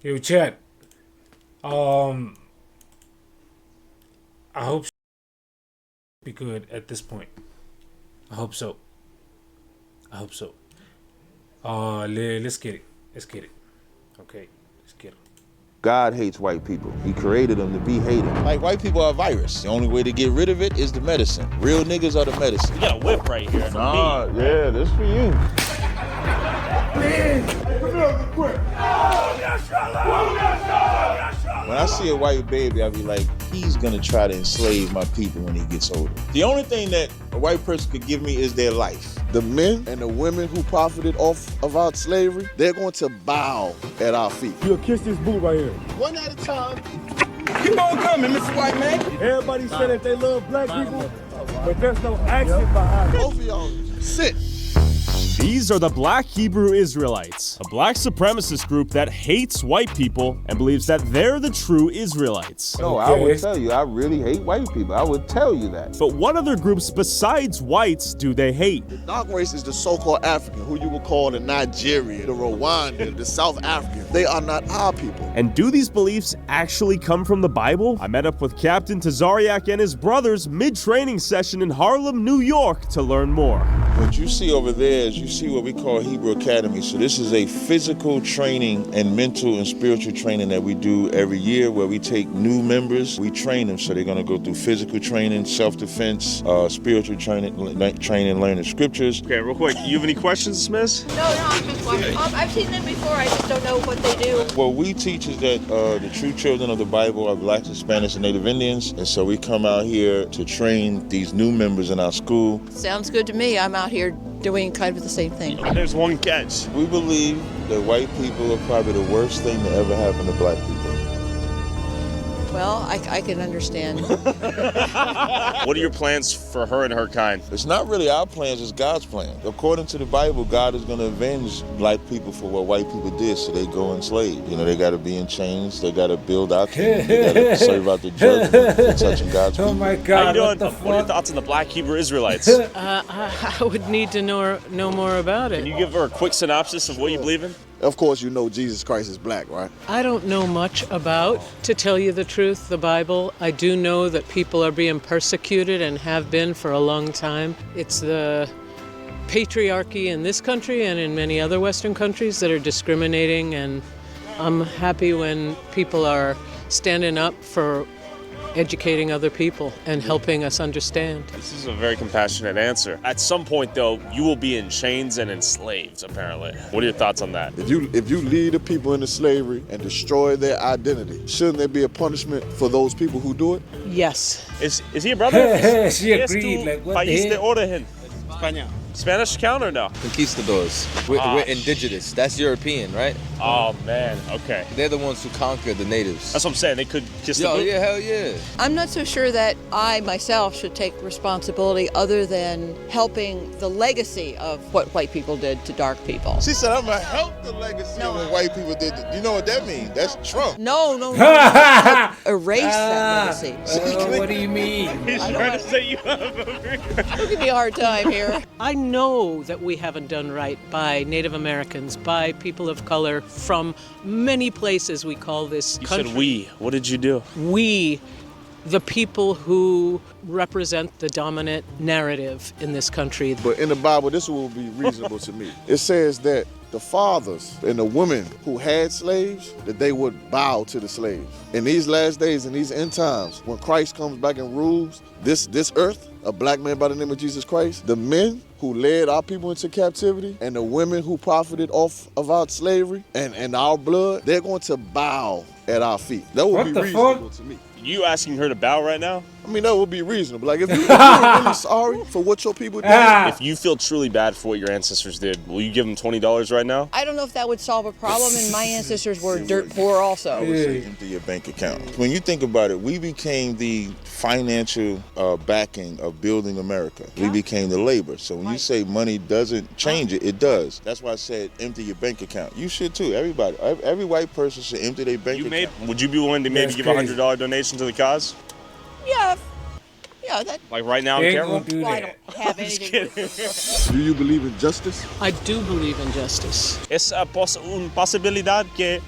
Yo, chat. I hope be good at this point. I hope so. I hope so. Let's get it. Let's get it. Okay, let's get it. God hates white people. He created them to be hated. Like, white people are a virus. The only way to get rid of it is the medicine. Real niggas are the medicine. You got a whip right here. Nah, yeah, this for you. When I see a white baby, I be like, he's gonna try to enslave my people when he gets older. The only thing that a white person could give me is their life. The men and the women who profited off of our slavery, they're going to bow at our feet. You'll kiss this boot right here. One at a time. Keep on coming, Mr. White Man. Everybody say that they love black people, but there's no action behind it. Both of y'all, sit. These are the Black Hebrew Israelites, a black supremacist group that hates white people and believes that they're the true Israelites. No, I would tell you, I really hate white people. I would tell you that. But what other groups besides whites do they hate? The dark race is the so-called African, who you would call the Nigerian, the Rwandan, the South African. They are not our people. And do these beliefs actually come from the Bible? I met up with Captain Tazariak and his brothers mid-training session in Harlem, New York to learn more. What you see over there is you see what we call Hebrew Academy. So this is a physical training and mental and spiritual training that we do every year where we take new members, we train them. So they're gonna go through physical training, self-defense, spiritual training, learning scriptures. Okay, real quick, you have any questions, Miss? No, I'm just watching. I've seen them before, I just don't know what they do. What we teach is that the true children of the Bible are blacks, Hispanics, and Native Indians. And so we come out here to train these new members in our school. Sounds good to me. I'm out here doing kind of the same thing. There's one catch. We believe that white people are probably the worst thing to ever happen to black people. Well, I can understand. What are your plans for her and her kind? It's not really our plans, it's God's plan. According to the Bible, God is going to avenge black people for what white people did, so they go enslaved. You know, they got to be in chains, they got to build out, they got to serve out the judgment for touching God's people. Oh my How God! you What doing? the What are your fuck? thoughts on the Black Hebrew Israelites? I would need to know more about Can it. you give her a quick synopsis of what you believe in? Of course, you know Jesus Christ is black, right? I don't know much about, to tell you the truth, the Bible. I do know that people are being persecuted and have been for a long time. It's the patriarchy in this country and in many other Western countries that are discriminating, and I'm happy when people are standing up for educating other people and helping us understand. This is a very compassionate answer. At some point, though, you will be in chains and enslaved, apparently. What are your thoughts on that? If you lead the people into slavery and destroy their identity, shouldn't there be a punishment for those people who do it? Yes. Is he a brother? She Yes, agreed. tú Like, what the país de hell? origen. Spanish count or no? Conquistadors. We're indigenous. That's European, right? Oh, man. Okay. They're the ones who conquered the natives. That's what I'm saying. They could kiss the Yo, boot. yeah, hell yeah. I'm not so sure that I myself should take responsibility other than helping the legacy of what white people did to dark people. She said, I'm going to help the legacy of what white people did. You know what that means? That's Trump. No. Erase that legacy. What do you mean? He's trying to set you up over here. Don't give me a hard time here. I know that we haven't done right by Native Americans, by people of color from many places we call this You country. said we. What did you do? We, the people who represent the dominant narrative in this country. But in the Bible, this will be reasonable to me. It says that the fathers and the women who had slaves, that they would bow to the slaves. In these last days, in these end times, when Christ comes back and rules this earth, a black man by the name of Jesus Christ, the men who led our people into captivity and the women who profited off of our slavery and our blood, they're going to bow at our feet. That would What be the reasonable fuck? to me. You asking her to bow right now? I mean, that would be reasonable. Like, if you're really sorry for what your people did, If you feel truly bad for what your ancestors did, will you give them $20 right now? I don't know if that would solve a problem, and my ancestors were dirt poor I also. would say empty your bank account. When you think about it, we became the financial backing of building America. We became the labor. So when you say money doesn't change it, it does. That's why I said empty your bank account. You should too. Everybody, every white person should empty their bank account. Would you be willing to maybe That's give a crazy. $100 donation to the cause? Yeah, that. Like right now They in ain't camera? gonna do Well, I that. don't have anything. Do you believe in justice? I do believe in justice. Es una posibilidad que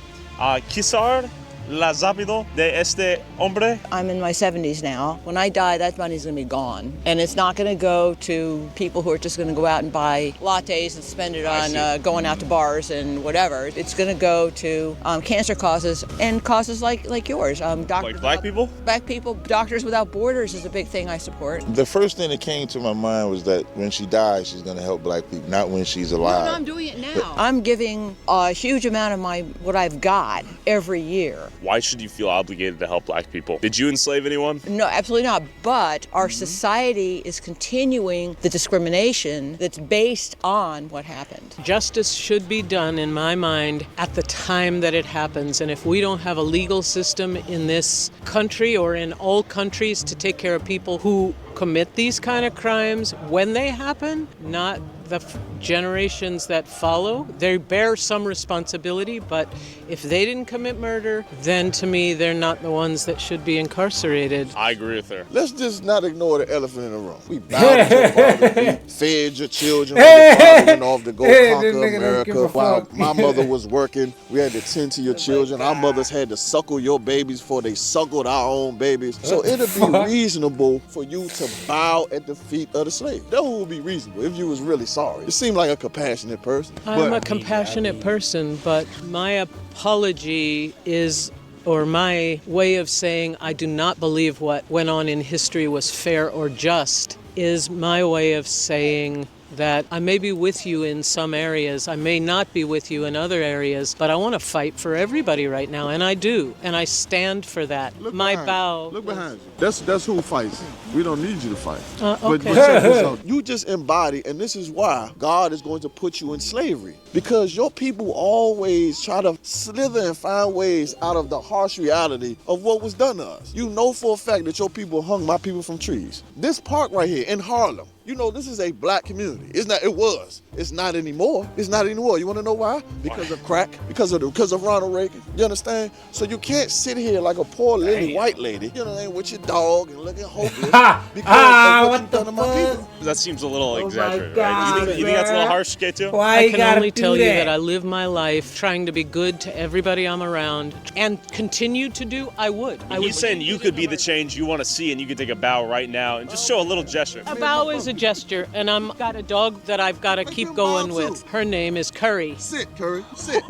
Quizás la rápido de este hombre. I'm in my 70s now. When I die, that money's going to be gone. And it's not going to go to people who are just going to go out and buy lattes and spend it on going out to bars and whatever. It's going to go to cancer causes and causes like yours. Doctors Like black people? Black people. Doctors Without Borders is a big thing I support. The first thing that came to my mind was that when she dies, she's going to help black people, not when she's alive. No, I'm doing it now. I'm giving a huge amount of what I've got every year. Why should you feel obligated to help black people? Did you enslave anyone? No, absolutely not. But our society is continuing the discrimination that's based on what happened. Justice should be done, in my mind, at the time that it happens. And if we don't have a legal system in this country or in all countries to take care of people who commit these kind of crimes when they happen, not the generations that follow. They bear some responsibility, but if they didn't commit murder, then to me, they're not the ones that should be incarcerated. I agree with her. Let's just not ignore the elephant in the room. We bowed to your father, we fed your children when your father went off to go conquer America. While my mother was working, we had to tend to your children. Our mothers had to suckle your babies before they suckled our own babies. So it'd be reasonable for you to bow at the feet of the slave. That would be reasonable if you was really sorry. You seem like a compassionate person. I'm a compassionate person, but my apology is, or my way of saying I do not believe what went on in history was fair or just, is my way of saying that I may be with you in some areas, I may not be with you in other areas, but I want to fight for everybody right now, and I do, and I stand for that. Look My behind bow. you. Look behind you. That's who fights. We don't need you to fight. Okay. But check this out. You just embody, and this is why God is going to put you in slavery. Because your people always try to slither and find ways out of the harsh reality of what was done to us. You know for a fact that your people hung my people from trees. This park right here in Harlem, you know, this is a black community. It's not. It was. It's not anymore. It's not anymore. You want to know why? Because of crack. Because of Ronald Reagan. You understand? So you can't sit here like a poor little white lady, you know, with your dog and looking hopeless because of what you done to my people. That seems a little exaggerated, right? You think that's a little harsh, K2? I can only tell you that I live my life trying to be good to everybody I'm around, and continue to do. I would. He's saying you could be the change you want to see, and you could take a bow right now and just show a little gesture. A bow is a gesture, and I've got a dog that I've got to keep going with. Her name is Curry. Sit, Curry. Sit.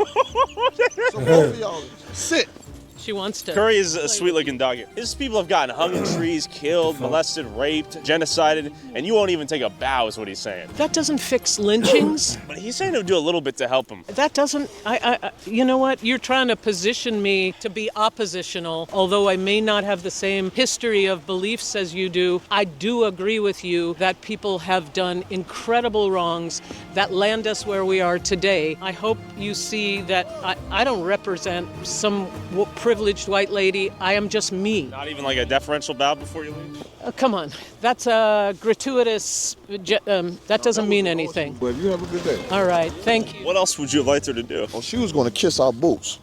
So both of y'all, sit. She wants to. Curry is a sweet-looking dog. His people have gotten hung in trees, killed, molested, raped, genocided, and you won't even take a bow, is what he's saying. That doesn't fix lynchings. But he's saying he'll do a little bit to help him. That doesn't. You know what? You're trying to position me to be oppositional, although I may not have the same history of beliefs as you do. I do agree with you that people have done incredible wrongs that land us where we are today. I hope you see that I don't represent some privileged white lady. I am just me. Not even like a deferential bow before you leave? Come on. That's a gratuitous. That doesn't mean anything. Well, you have a good day. All right. Thank you. What else would you have liked her to do? Oh, she was going to kiss our boots.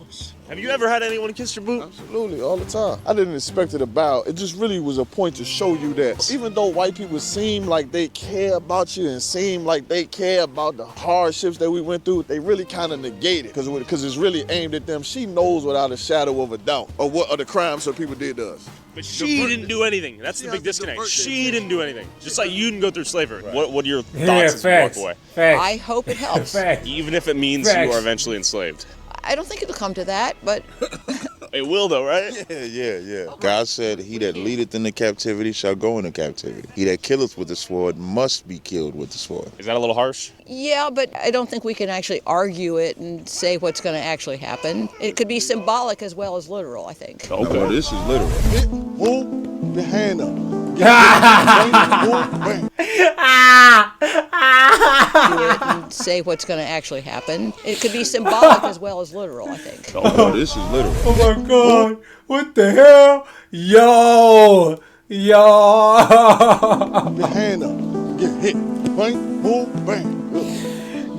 Have you ever had anyone kiss your boot? Absolutely, all the time. I didn't expect it to bow. It just really was a point to show you that even though white people seem like they care about you and seem like they care about the hardships that we went through, they really kind of negate it because it's really aimed at them. She knows without a shadow of a doubt of what other crimes some people did to us. But she didn't do anything. That's the big disconnect. She didn't do anything. Just like you didn't go through slavery. Right. What are your thoughts as you walk away? Facts. I hope it helps. Facts. Even if it means you are eventually enslaved. I don't think it'll come to that, but It will though, right? Yeah. God said, he that leadeth into captivity shall go into captivity. He that killeth with the sword must be killed with the sword. Is that a little harsh? yeah, but I don't think we can actually argue it and say what's going to actually happen. It could be symbolic as well as literal, I think. Oh, this is literal. Move your hand up. And say what's going to actually happen. It could be symbolic as well as literal, I think. Oh, this is literal. Oh my God! What the hell? Yo! Your hand up. Get hit. Bang, boom, bang.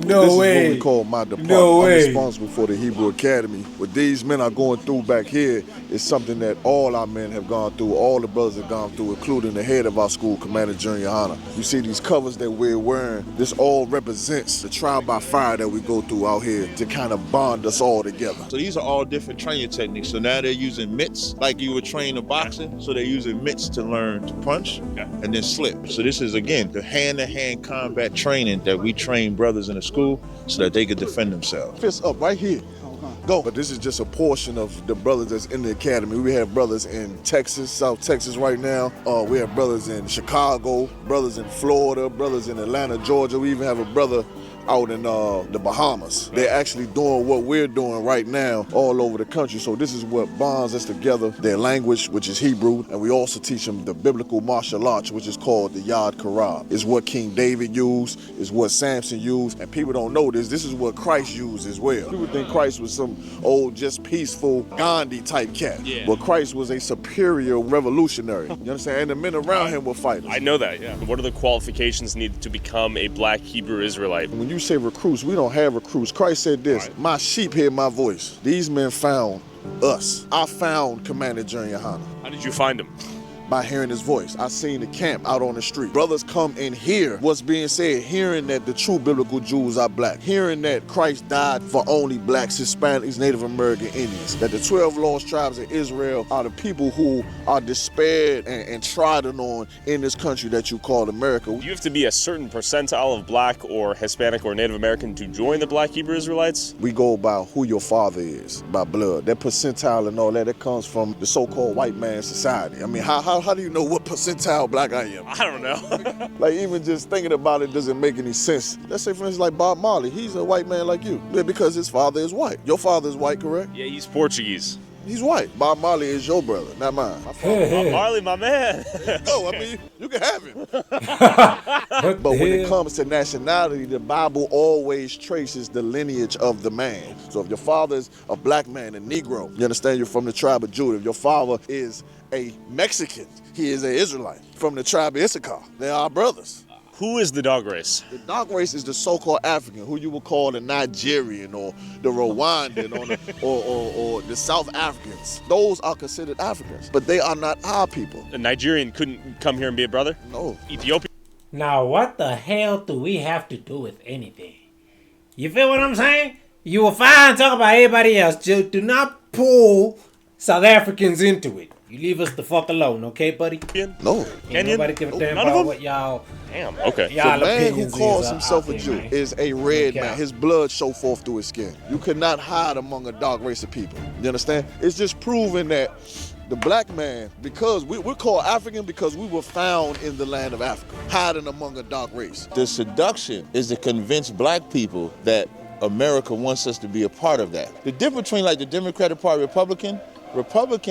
No this way. is what we call my department. No way. I'm responsible for the Hebrew Academy. What these men are going through back here is something that all our men have gone through, all the brothers have gone through, including the head of our school, Commander Junior Hanna. You see these covers that we're wearing, this all represents the trial by fire that we go through out here to kind of bond us all together. So these are all different training techniques. So now they're using mitts, like you would train in boxing. So they're using mitts to learn to punch and then slip. So this is, again, the hand-to-hand combat training that we train brothers in the school so that they could defend themselves. Fist up right here. Go. But this is just a portion of the brothers that's in the academy. We have brothers in Texas, South Texas right now. We have brothers in Chicago, brothers in Florida, brothers in Atlanta, Georgia. We even have a brother out in the Bahamas. They're actually doing what we're doing right now all over the country. So this is what bonds us together. Their language, which is Hebrew, and we also teach them the biblical martial arts, which is called the Yad Karab. It's what King David used, it's what Samson used, and people don't know this. This is what Christ used as well. People think Christ was some old, just peaceful Gandhi type cat. Yeah. But Christ was a superior revolutionary. You understand? And the men around him were fighters. I know that, yeah. What are the qualifications needed to become a black Hebrew Israelite? When you say recruits, we don't have recruits. Christ said this, my sheep hear my voice. These men found us. I found Commander Junior Hanna. How did you find him? By hearing his voice. I seen the camp out on the street. Brothers come and hear what's being said, hearing that the true biblical Jews are black, hearing that Christ died for only blacks, Hispanics, Native American Indians, that the 12 lost tribes of Israel are the people who are despaired and trodden on in this country that you call America. Do you have to be a certain percentile of black or Hispanic or Native American to join the black Hebrew Israelites? We go by who your father is, by blood. That percentile and all that, it comes from the so-called white man society. I mean, how do you know what percentile black I am? I don't know. Like, even just thinking about it doesn't make any sense. Let's say, for instance, like Bob Marley. He's a white man like you. Yeah, because his father is white. Your father is white, correct? Yeah, he's Portuguese. He's white. Bob Marley is your brother, not mine. Bob Marley, my man. No, I mean, you can have him. But when it comes to nationality, the Bible always traces the lineage of the man. So if your father is a black man, a Negro, you understand, you're from the tribe of Judah. If your father is a Mexican, he is an Israelite from the tribe of Issachar. They are brothers. Who is the dog race? The dog race is the so-called African, who you would call the Nigerian or the Rwandan or the South Africans. Those are considered Africans, but they are not our people. A Nigerian couldn't come here and be a brother? No. Ethiopian? Now, what the hell do we have to do with anything? You feel what I'm saying? You will fine talk about everybody else. Just do not pull South Africans into it. You leave us the fuck alone, okay, buddy? No. Ain't nobody give a damn None of about them? what y'all. Damn, okay. The man who opinions calls is, himself a out Jew there, man. is a red No man. cap. His blood show forth through his skin. You cannot hide among a dark race of people. You understand? It's just proving that the black man, because we're called African because we were found in the land of Africa, hiding among a dark race. The seduction is to convince black people that America wants us to be a part of that. The difference between like the Democratic Party, Republican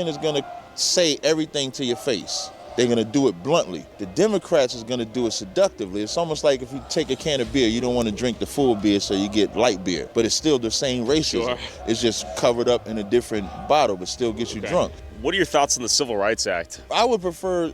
is gonna say everything to your face. They're gonna do it bluntly. The Democrats is gonna do it seductively. It's almost like if you take a can of beer, you don't want to drink the full beer, so you get light beer. But it's still the same racism. Sure. It's just covered up in a different bottle, but still gets you drunk. What are your thoughts on the Civil Rights Act? I would prefer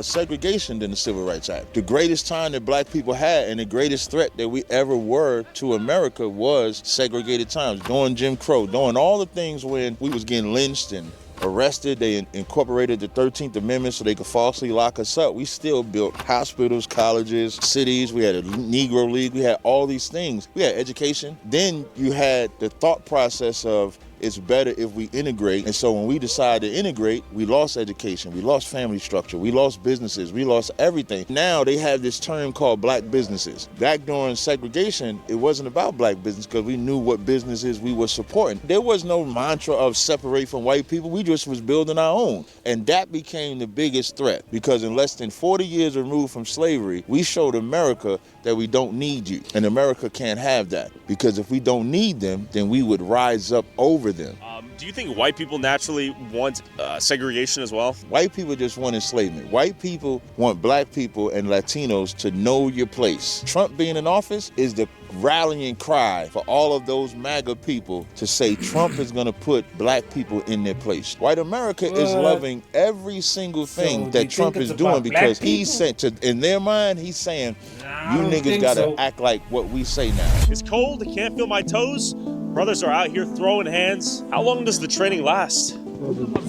segregation than the Civil Rights Act. The greatest time that black people had and the greatest threat that we ever were to America was segregated times, during Jim Crow, doing all the things when we was getting lynched and arrested. They incorporated the 13th Amendment so they could falsely lock us up. We still built hospitals, colleges, cities. We had a Negro League. We had all these things. We had education. Then you had the thought process of it's better if we integrate. And so when we decided to integrate, we lost education, we lost family structure, we lost businesses, we lost everything. Now they have this term called black businesses. Back during segregation, it wasn't about black business because we knew what businesses we were supporting. There was no mantra of separate from white people. We just was building our own. And that became the biggest threat because in less than 40 years removed from slavery, we showed America that we don't need you. And America can't have that because if we don't need them, then we would rise up over them. Do you think white people naturally want segregation as well? White people just want enslavement. White people want black people and Latinos to know your place. Trump being in office is the rallying cry for all of those MAGA people to say Trump is going to put black people in their place. White America is loving every single thing that Trump is doing because he's saying, in their mind, he's saying, you niggas got to act like what we say now. It's cold, I can't feel my toes. Brothers are out here throwing hands. How long does the training last?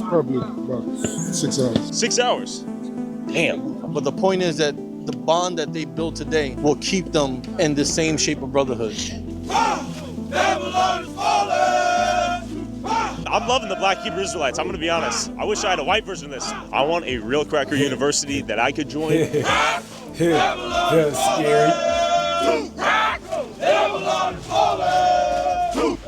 Probably about 6 hours. 6 hours? Damn. But the point is that the bond that they build today will keep them in the same shape of brotherhood. I'm loving the Black Hebrew Israelites, I'm gonna be honest. I wish I had a white version of this. I want a real cracker university that I could join. That's scary.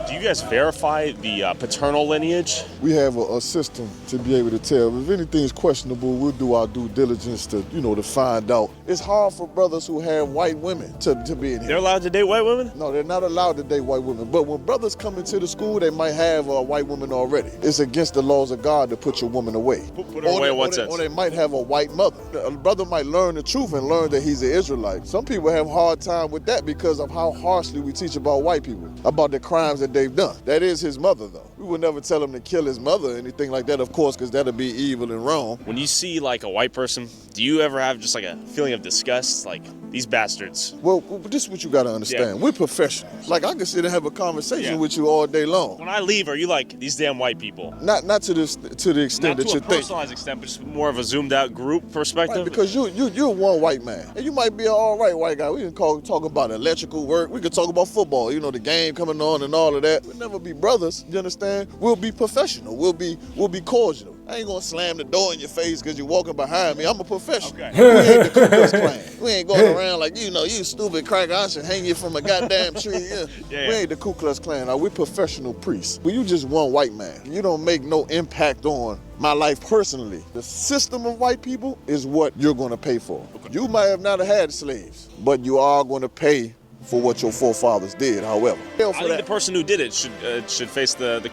Do you guys verify the paternal lineage? We have a system to be able to tell. If anything's questionable, we'll do our due diligence to, to find out. It's hard for brothers who have white women to be in here. They're allowed to date white women? No, they're not allowed to date white women. But when brothers come into the school, they might have a white woman already. It's against the laws of God to put your woman away. Put her away in what sense? Or they might have a white mother. A brother might learn the truth and learn that he's an Israelite. Some people have a hard time with that because of how harshly we teach about white people, about the crimes that they've done. That is his mother, though. We would never tell him to kill his mother or anything like that, of course, because that'd be evil and wrong. When you see like a white person, do you ever have just like a feeling of disgust? Like, these bastards. Well, this is what you got to understand. Yeah. We're professionals. Like, I can sit and have a conversation with you all day long. When I leave, are you like, these damn white people? Not to the extent that you think. Not to a personalized extent, but just more of a zoomed out group perspective? Right, because you're one white man. And you might be an all right white guy. We can talk about electrical work. We can talk about football, the game coming on and all of that. We'll never be brothers, you understand? We'll be professional. We'll be cordial. I ain't gonna slam the door in your face because you're walking behind me. I'm a professional. Okay. We ain't the Ku Klux Klan. We ain't going around like, you stupid cracker, I should hang you from a goddamn tree. We ain't the Ku Klux Klan. We're professional priests. Well, you just one white man. You don't make no impact on my life personally. The system of white people is what you're gonna pay for. Okay. You might have not had slaves, but you are gonna pay for what your forefathers did, however. I think the person who did it should face the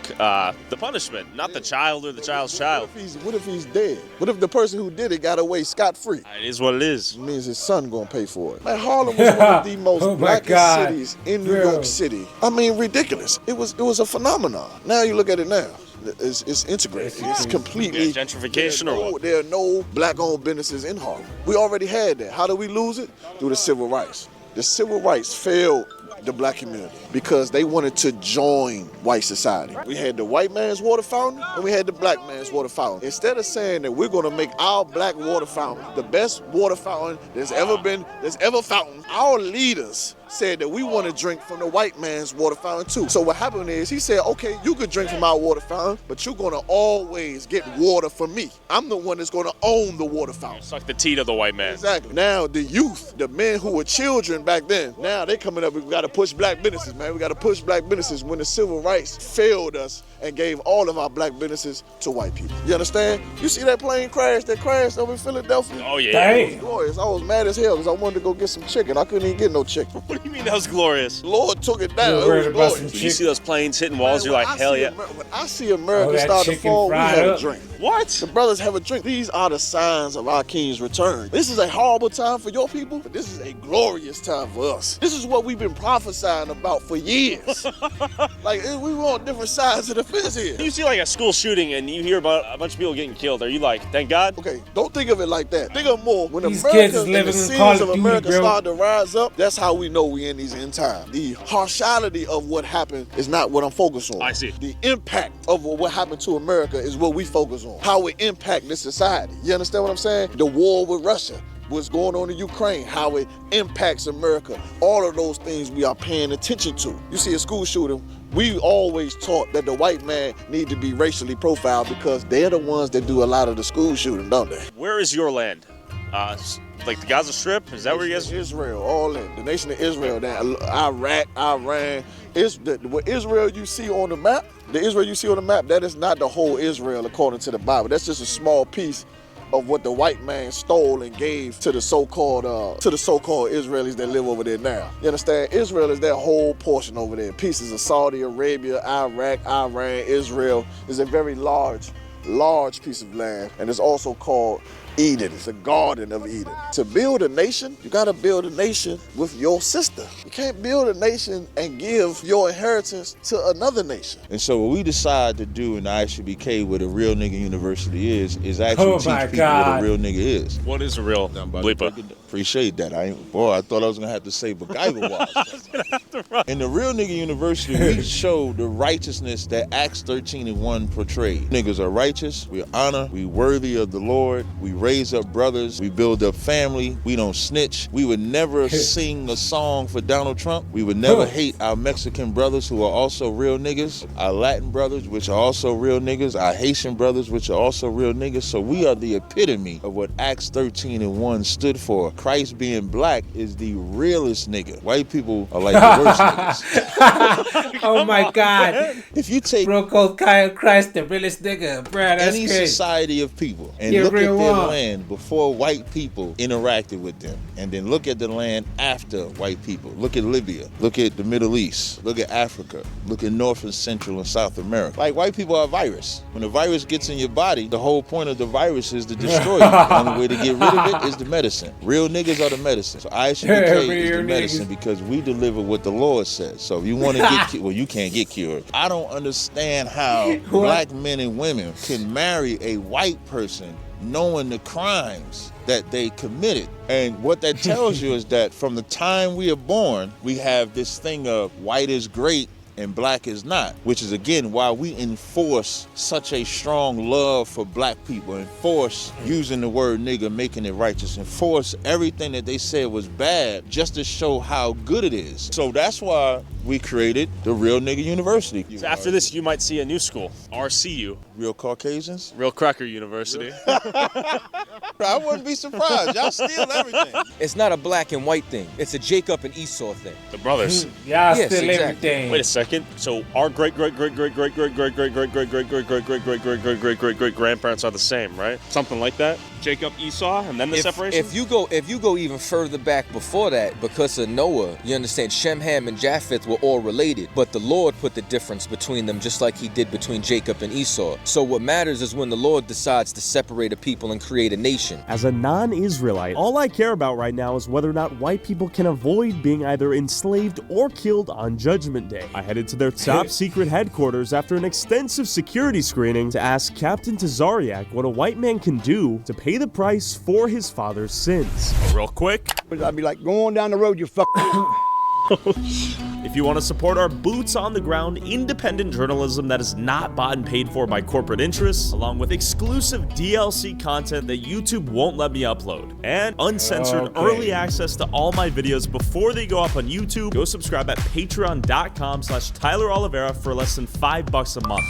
punishment, not the child or the child's child. What if he's dead? What if the person who did it got away scot-free? It is what it is. It means his son gonna pay for it. Man, Harlem was one of the most blackest cities in New York City. I mean, ridiculous. It was a phenomenon. Now you look at it now. It's integrated. It's completely gentrification or what? There are no black-owned businesses in Harlem. We already had that. How do we lose it? Through the civil rights. The civil rights failed the black community because they wanted to join white society. We had the white man's water fountain and we had the black man's water fountain. Instead of saying that we're going to make our black water fountain the best water fountain that's ever fountain, our leaders said that we want to drink from the white man's water fountain too. So what happened is he said, okay, you could drink from our water fountain, but you're going to always get water from me. I'm the one that's going to own the water fountain. Suck the teat of the white man. Exactly. Now the youth, the men who were children back then, now they coming up, we got to push black businesses, man. We got to push black businesses when the civil rights failed us and gave all of our black businesses to white people. You understand? You see that plane crash that crashed over in Philadelphia? Oh yeah. It was glorious. I was mad as hell because I wanted to go get some chicken. I couldn't even get no chicken. What do you mean that was glorious? Lord took it down. It was glorious. You see those planes hitting walls, you're like, hell yeah. When I see America start to fall, we have a drink. What? The brothers have a drink. These are the signs of our King's return. This is a horrible time for your people, but this is a glorious time for us. This is what we've been prophesying about for years. Like, we were on different sides of the fence here. You see like a school shooting and you hear about a bunch of people getting killed. Are you like, thank God? Okay, don't think of it like that. Think of more. When America and the sins of America start to rise up, that's how we know we in these end times. The harshality of what happened is not what I'm focused on. I see. The impact of what happened to America is what we focus on. How it impact this society. You understand what I'm saying? The war with Russia. What's going on in Ukraine, how it impacts America. All of those things we are paying attention to. You see a school shooting, we always taught that the white man need to be racially profiled because they're the ones that do a lot of the school shooting, don't they? Where is your land? Like the Gaza Strip? Is that where you guys? Israel, all in. The nation of Israel, Iraq, Iran. What Israel you see on the map, that is not the whole Israel according to the Bible. That's just a small piece of what the white man stole and gave to the so-called Israelis that live over there now. You understand? Israel is that whole portion over there. Pieces of Saudi Arabia, Iraq, Iran, Israel is a very large large piece of land, and it's also called Eden. It's a garden of Eden. To build a nation, you gotta build a nation with your sister. You can't build a nation and give your inheritance to another nation. And so what we decide to do in the ISUBK, where the Real Nigga University is actually teach people what a real nigga is. What is a real bleeper? Appreciate that. I thought I was gonna have to say MacGyver-wise. In the Real Nigga University, we show the righteousness that Acts 13:1 portrayed. Niggas are righteous, we honor, we worthy of the Lord, we raise up brothers, we build up family, we don't snitch. We would never sing a song for Donald Trump. We would never hate our Mexican brothers who are also real niggas, our Latin brothers, which are also real niggas, our Haitian brothers, which are also real niggas. So we are the epitome of what Acts 13:1 stood for. Christ being black is the realest nigga. White people are like the worst niggas. Oh my God. If you take Bro called Christ the realest nigga, bro, that's any crazy. society of people and You're look at their wrong. land before white people interacted with them, and then look at the land after white people. Look at Libya, look at the Middle East, look at Africa, look at North and Central and South America. Like, white people are a virus. When the virus gets in your body, the whole point of the virus is to destroy you. The only way to get rid of it is the medicine. Real niggas are the medicine. So ISUBK is the medicine because we deliver what the Lord says. So if you want to get cured, well, you can't get cured. I don't understand how black men and women can marry a white person knowing the crimes that they committed. And what that tells you is that from the time we are born, we have this thing of white is great and black is not, which is again why we enforce such a strong love for black people, enforce using the word nigga, making it righteous, enforce everything that they said was bad just to show how good it is. So that's why we created the Real Nigga University. So after this, you might see a new school, RCU. Real Caucasians? Real Cracker University. I wouldn't be surprised. Y'all steal everything. It's not a black and white thing. It's a Jacob and Esau thing. The brothers. Y'all Yes, steal exactly. everything. Wait a second. So our great grandparents are the same, right? Something like that. Jacob, Esau, and then the separation. If you go even further back before that, because of Noah, you understand Shem, Ham, and Japheth were all related, but the Lord put the difference between them just like he did between Jacob and Esau. So what matters is when the Lord decides to separate a people and create a nation. As a non-Israelite, all I care about right now is whether or not white people can avoid being either enslaved or killed on Judgment Day. I headed to their top secret headquarters after an extensive security screening to ask Captain Tazariak what a white man can do to pay the price for his father's sins. Real quick. I'd be like, go on down the road, you fuck. If you want to support our boots on the ground independent journalism that is not bought and paid for by corporate interests, along with exclusive DLC content that YouTube won't let me upload, and uncensored early access to all my videos before they go up on YouTube, go subscribe at patreon.com/Tyler Oliveira for less than $5 a month.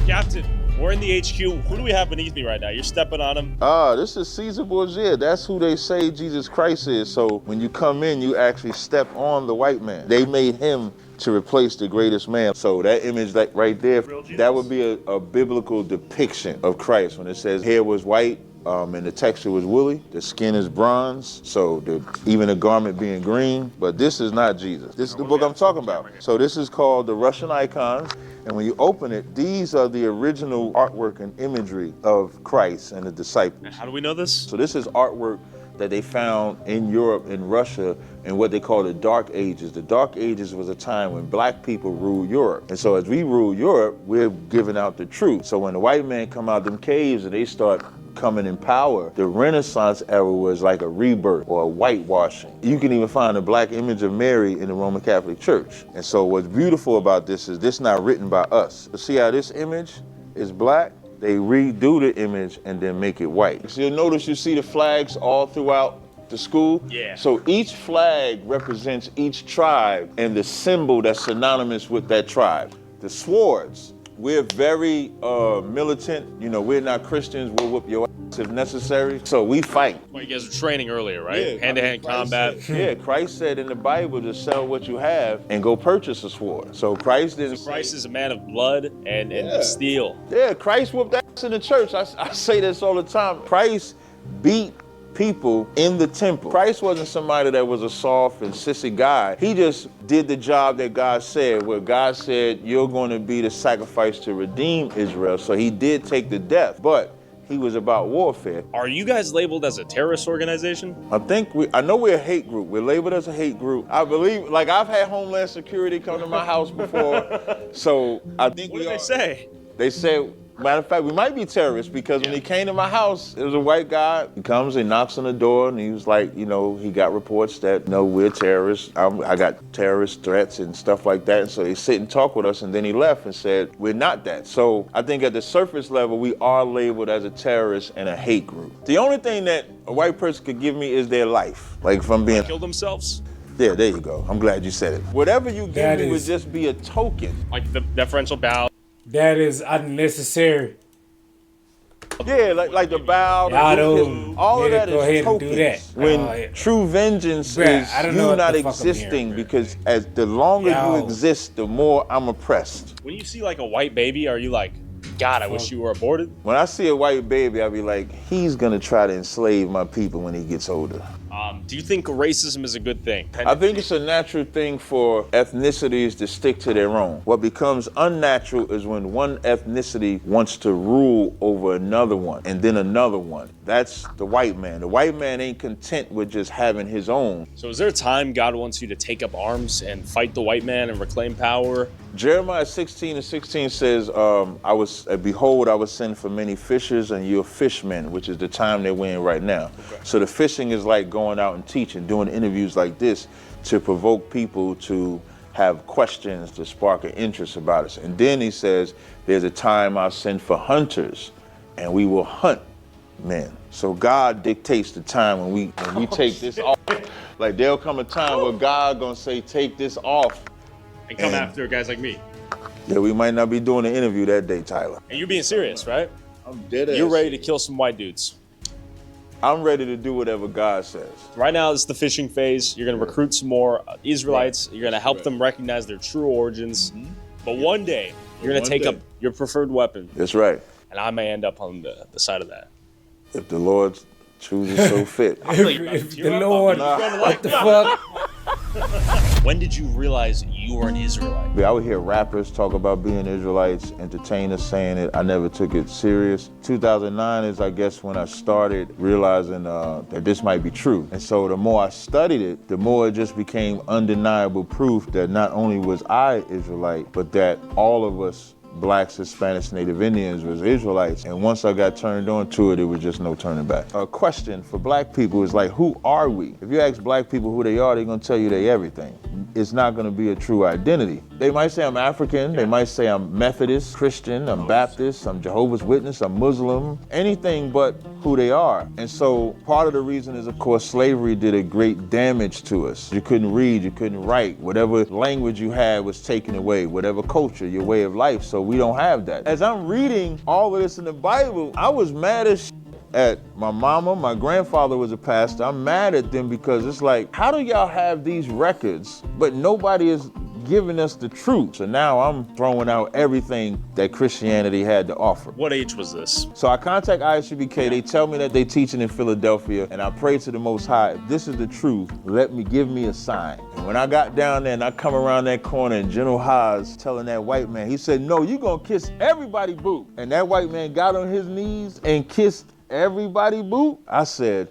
Captain, we're in the HQ. Who do we have beneath me right now? You're stepping on him. This is Caesar Borgia. That's who they say Jesus Christ is. So when you come in, you actually step on the white man. They made him to replace the greatest man. So that image like right there, that would be a biblical depiction of Christ when it says hair was white, and the texture was woolly, the skin is bronze, so even the garment being green. But this is not Jesus. This is the book I'm talking about. So this is called the Russian Icons. And when you open it, these are the original artwork and imagery of Christ and the disciples. How do we know this? So this is artwork that they found in Europe and Russia in what they call the Dark Ages. The Dark Ages was a time when black people ruled Europe. And so as we rule Europe, we're giving out the truth. So when the white man come out them caves and they start coming in power, the Renaissance era was like a rebirth or a whitewashing. You can even find a black image of Mary in the Roman Catholic Church. And so what's beautiful about this is this not written by us. You see how this image is black? They redo the image and then make it white. So you'll notice you see the flags all throughout the school. Yeah. So each flag represents each tribe and the symbol that's synonymous with that tribe. The swords, we're very militant. You know, we're not Christians. We'll whoop your ass if necessary. So we fight. Well, you guys were training earlier, right? Yeah, Hand-to-hand combat. Yeah, Christ said in the Bible to sell what you have and go purchase a sword. So Christ didn't. Christ is a man of blood and steel. Yeah, Christ whooped ass in the church. I say this all the time. Christ beat people in the temple. Christ wasn't somebody that was a soft and sissy guy. He just did the job that God said, where God said, you're going to be the sacrifice to redeem Israel. So he did take the death, but he was about warfare. Are you guys labeled as a terrorist organization? I know we're a hate group. We're labeled as a hate group. I believe, like, I've had Homeland Security come to my house before. So I think What did they say? They said, matter of fact, we might be terrorists because when he came to my house, it was a white guy. He comes, he knocks on the door, and he was like, you know, he got reports that, no, we're terrorists. I got terrorist threats and stuff like that. And so he sit and talk with us, and then he left and said, we're not that. So I think at the surface level, we are labeled as a terrorist and a hate group. The only thing that a white person could give me is their life. Like, if I'm being... Kill themselves? Yeah, there you go. I'm glad you said it. Whatever you give me would just be a token. Like the deferential bow. That is unnecessary. Yeah, like the bow, all of that is tokens. When true vengeance is you not existing, because as the longer you exist, the more I'm oppressed. When you see like a white baby, are you like, God, I wish you were aborted? When I see a white baby, I'll be like, he's gonna try to enslave my people when he gets older. Do you think racism is a good thing? I think it's a natural thing for ethnicities to stick to their own. What becomes unnatural is when one ethnicity wants to rule over another one, and then another one. That's the white man. The white man ain't content with just having his own. So is there a time God wants you to take up arms and fight the white man and reclaim power? Jeremiah 16:16 says, behold, I was sent for many fishers, and you're fishmen, which is the time that we're in right now. Okay. So the fishing is like going out and teaching, doing interviews like this to provoke people to have questions, to spark an interest about us. And then he says, there's a time I'll send for hunters, and we will hunt men. So God dictates the time when we take this off. Like, there'll come a time where God gonna say, take this off. And come after guys like me. Yeah, we might not be doing an interview that day, Tyler. And you're being serious, right? I'm dead ass. You're ready to kill some white dudes. I'm ready to do whatever God says. Right now, it's the fishing phase. You're going to recruit some more Israelites. You're going to help them recognize their true origins. But one day, you're going to take up your preferred weapon. That's right. And I may end up on the side of that. If the Lord chooses so fit. If the Lord, what the fuck? When did you realize you were an Israelite? I would hear rappers talk about being Israelites, entertainers saying it. I never took it serious. 2009 is, I guess, when I started realizing that this might be true. And so the more I studied it, the more it just became undeniable proof that not only was I Israelite, but that all of us Blacks, Hispanics, Native Indians was Israelites. And once I got turned on to it, it was just no turning back. A question for black people is like, who are we? If you ask black people who they are, they're gonna tell you they everything. It's not gonna be a true identity. They might say I'm African, they might say I'm Methodist, Christian, I'm Baptist, I'm Jehovah's Witness, I'm Muslim, anything but who they are. And so part of the reason is, of course, slavery did a great damage to us. You couldn't read, you couldn't write. Whatever language you had was taken away, whatever culture, your way of life. So we don't have that. As I'm reading all of this in the Bible, I was mad as at my mama. My grandfather was a pastor. I'm mad at them because it's like, how do y'all have these records, but nobody is giving us the truth? So now I'm throwing out everything that Christianity had to offer. What age was this? So I contact ISUBK. They tell me that they teaching in Philadelphia, and I pray to the Most High, if this is the truth, give me a sign. And when I got down there and I come around that corner and General Haas telling that white man, he said, no, you gonna kiss everybody boot. And that white man got on his knees and kissed everybody boot. I said,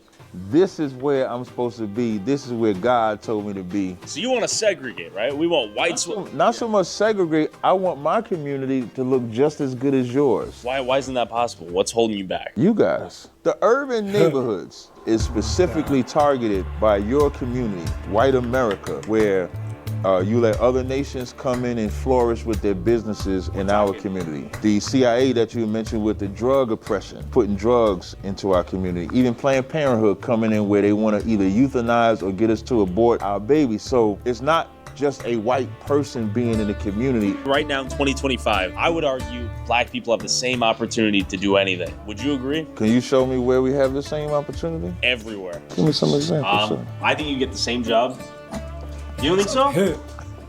this is where I'm supposed to be. This is where God told me to be. So you want to segregate, right? We want whites. Not so much segregate. I want my community to look just as good as yours. Why isn't that possible? What's holding you back? You guys. The urban neighborhoods is specifically targeted by your community, white America, where you let other nations come in and flourish with their businesses in our community. The CIA that you mentioned with the drug oppression, putting drugs into our community. Even Planned Parenthood coming in where they want to either euthanize or get us to abort our babies. So it's not just a white person being in the community. Right now in 2025, I would argue black people have the same opportunity to do anything. Would you agree? Can you show me where we have the same opportunity? Everywhere. Give me some examples. I think you get the same job. You don't think so?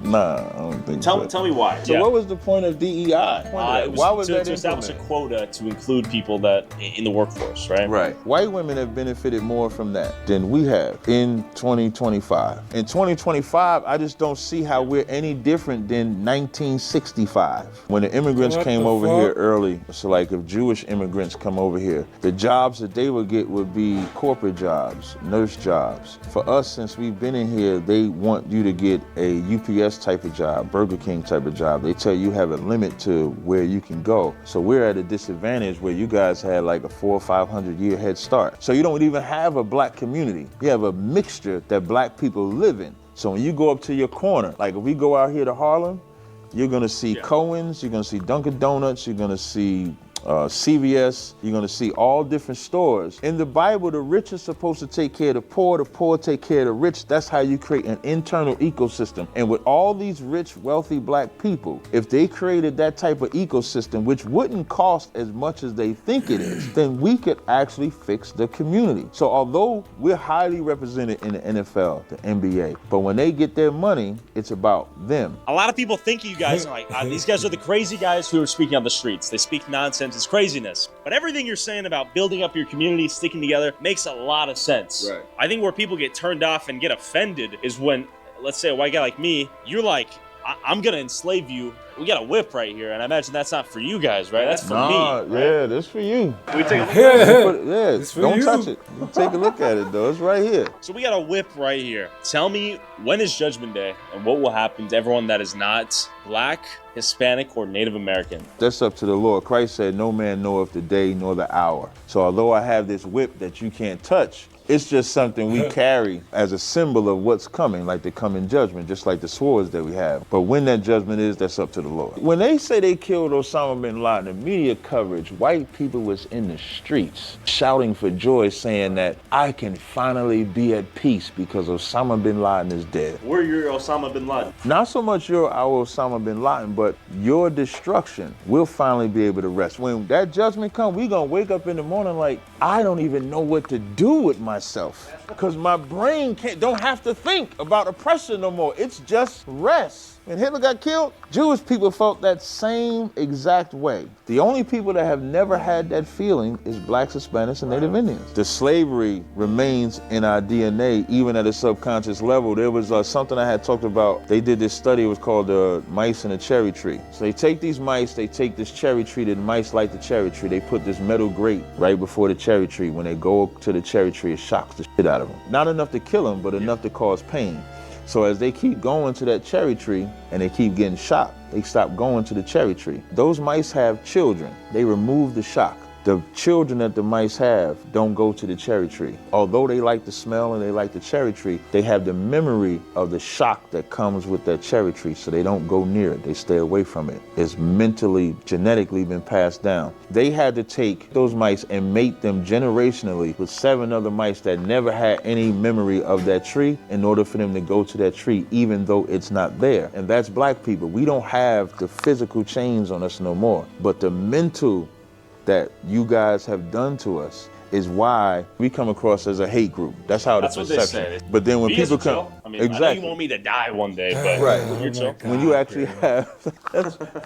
Nah, I don't think so. Tell me why. So what was the point of DEI? Why was that to establish a quota to include people that in the workforce, right? Right. White women have benefited more from that than we have in 2025. In 2025, I just don't see how we're any different than 1965 when the immigrants came over here early. So like if Jewish immigrants come over here, the jobs that they would get would be corporate jobs, nurse jobs. For us, since we've been in here, they want you to get a UPS type of job, Burger King type of job. They tell you have a limit to where you can go. So we're at a disadvantage where you guys had like a 400 or 500 year head start. So you don't even have a black community. You have a mixture that black people live in. So when you go up to your corner, like if we go out here to Harlem, you're gonna see Cohen's, you're gonna see Dunkin' Donuts, you're gonna see CVS, you're gonna see all different stores. In the Bible, the rich are supposed to take care of the poor take care of the rich. That's how you create an internal ecosystem. And with all these rich, wealthy black people, if they created that type of ecosystem, which wouldn't cost as much as they think it is, then we could actually fix the community. So although we're highly represented in the NFL, the NBA, but when they get their money, it's about them. A lot of people think you guys are like, these guys are the crazy guys who are speaking on the streets. They speak nonsense. It's craziness. But everything you're saying about building up your community, sticking together, makes a lot of sense. Right. I think where people get turned off and get offended is when, let's say, a white guy like me, you're like, I'm going to enslave you. We got a whip right here, and I imagine that's not for you guys, right? That's for me. Right? Yeah, that's for you. Can we take a look at it? Yeah, don't touch it. You take a look at it, though. It's right here. So we got a whip right here. Tell me, when is Judgment Day, and what will happen to everyone that is not Black, Hispanic, or Native American? That's up to the Lord. Christ said, no man knoweth the day nor the hour. So although I have this whip that you can't touch, it's just something we carry as a symbol of what's coming, like the coming judgment, just like the swords that we have. But when that judgment is, that's up to the Lord. When they say they killed Osama bin Laden, the media coverage, white people was in the streets shouting for joy, saying that I can finally be at peace because Osama bin Laden is dead. We're your Osama bin Laden. Not so much your our Osama bin Laden, but your destruction will finally be able to rest. When that judgment comes, we gonna wake up in the morning like, I don't even know what to do with myself, because my brain don't have to think about oppression no more. It's just rest. When Hitler got killed, Jewish people felt that same exact way. The only people that have never had that feeling is Blacks, Hispanics, and Native Indians. The slavery remains in our DNA, even at a subconscious level. There was something I had talked about. They did this study, it was called Mice in a Cherry Tree. So they take these mice, they take this cherry tree, the mice like the cherry tree. They put this metal grate right before the cherry tree. When they go to the cherry tree, it shocks the shit out of them. Not enough to kill them, but enough to cause pain. So as they keep going to that cherry tree and they keep getting shocked, they stop going to the cherry tree. Those mice have children. They remove the shock. The children that the mice have don't go to the cherry tree. Although they like the smell and they like the cherry tree, they have the memory of the shock that comes with that cherry tree, so they don't go near it. They stay away from it. It's mentally, genetically been passed down. They had to take those mice and mate them generationally with 7 other mice that never had any memory of that tree in order for them to go to that tree, even though it's not there. And that's Black people. We don't have the physical chains on us no more, but the mental that you guys have done to us is why we come across as a hate group. That's how That's the what they perception. say. But then when You guys people are come, chill. I mean, exactly. I know you want me to die one day, but Right. you're chill. When you actually have,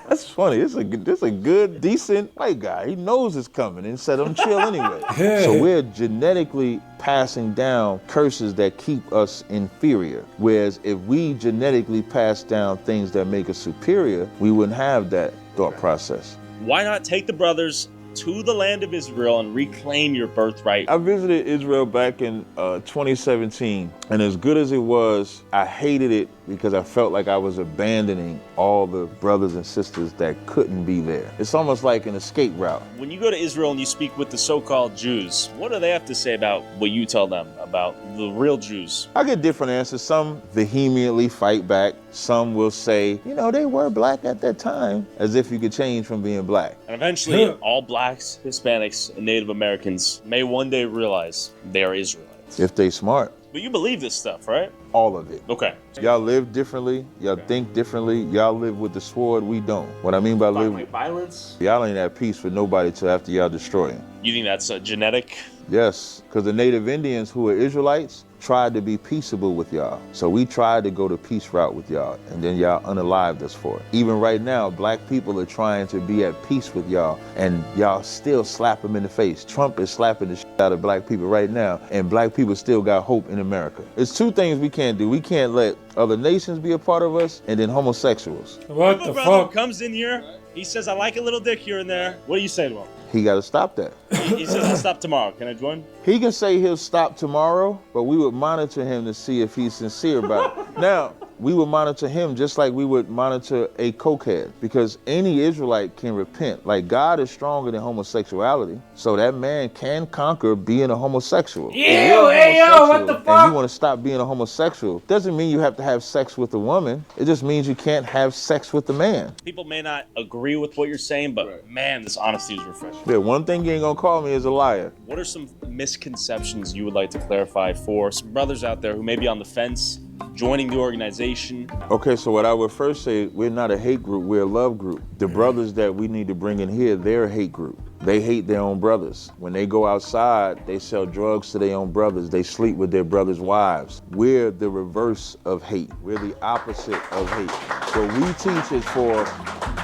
that's funny. It's a good, decent white guy. He knows it's coming and said, I'm chill anyway. So we're genetically passing down curses that keep us inferior. Whereas if we genetically pass down things that make us superior, we wouldn't have that thought process. Why not take the brothers to the land of Israel and reclaim your birthright? I visited Israel back in 2017, and as good as it was, I hated it because I felt like I was abandoning all the brothers and sisters that couldn't be there. It's almost like an escape route. When you go to Israel and you speak with the so-called Jews, what do they have to say about what you tell them about the real Jews? I get different answers. Some vehemently fight back. Some will say, you know, they were Black at that time, as if you could change from being Black. And eventually, all Blacks, Hispanics, and Native Americans may one day realize they are Israelites. If they smart. But you believe this stuff, right? all of it. Okay. Y'all live differently. Y'all think differently. Y'all live with the sword. We don't. What I mean by live, Like violence? y'all ain't at peace with nobody till after y'all destroy him. You think that's genetic? Yes, because the native Indians who were Israelites tried to be peaceable with y'all. So we tried to go the peace route with y'all, and then y'all unalived us for it. Even right now, black people are trying to be at peace with y'all, and y'all still slap them in the face. Trump is slapping the shit out of black people right now, and black people still got hope in America. It's two things we can't do. We can't let other nations be a part of us, and then homosexuals. What the fuck? Comes in here, he says, I like a little dick here and there. What do you say to him? He got to stop that. He says, I'll stop tomorrow. Can I join? He can say he'll stop tomorrow, but we would monitor him to see if he's sincere about it. Now, we would monitor him just like we would monitor a cokehead, because any Israelite can repent. Like, God is stronger than homosexuality, so that man can conquer being a homosexual. Hey yo, what the fuck? And you want to stop being a homosexual, doesn't mean you have to have sex with a woman. It just means you can't have sex with a man. People may not agree with what you're saying, but man, this honesty is refreshing. Yeah, one thing you ain't gonna call me is a liar. What are some misconceptions you would like to clarify for some brothers out there who may be on the fence, joining the organization? Okay, so what I would first say, we're not a hate group, we're a love group. The brothers that we need to bring in here, they're a hate group. They hate their own brothers. When they go outside, they sell drugs to their own brothers. They sleep with their brothers' wives. We're the reverse of hate. We're the opposite of hate. What we teach is for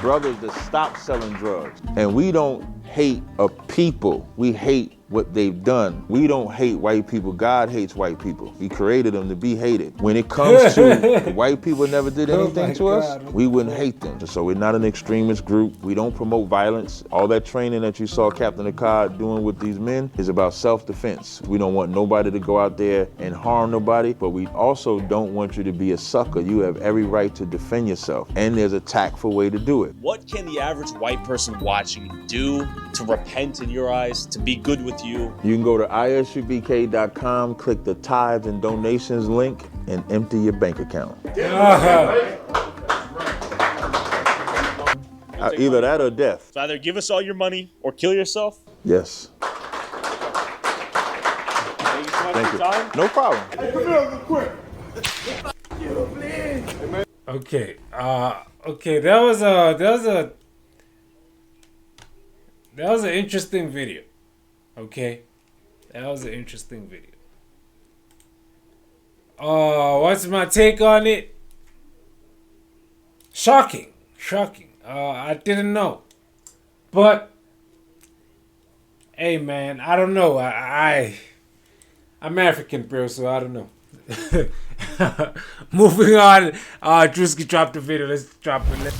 brothers to stop selling drugs. And we don't hate a people, we hate what they've done. We don't hate white people. God hates white people. He created them to be hated. When it comes to white people never did anything to us, we wouldn't hate them. So we're not an extremist group. We don't promote violence. All that training that you saw Captain Akkad doing with these men is about self-defense. We don't want nobody to go out there and harm nobody, but we also don't want you to be a sucker. You have every right to defend yourself, and there's a tactful way to do it. What can the average white person watching do to repent in your eyes, to be good with you? You can go to isubk.com, click the tithes and donations link, and empty your bank account. Either that or death. So either give us all your money or kill yourself? Yes. Thank you. Time? No problem. Okay. Okay. That was an interesting video. Okay. That was an interesting video. What's my take on it? Shocking. I didn't know. But hey man, I don't know. I'm African, bro, so I don't know. Moving on. Drewski dropped the video. Let's drop it.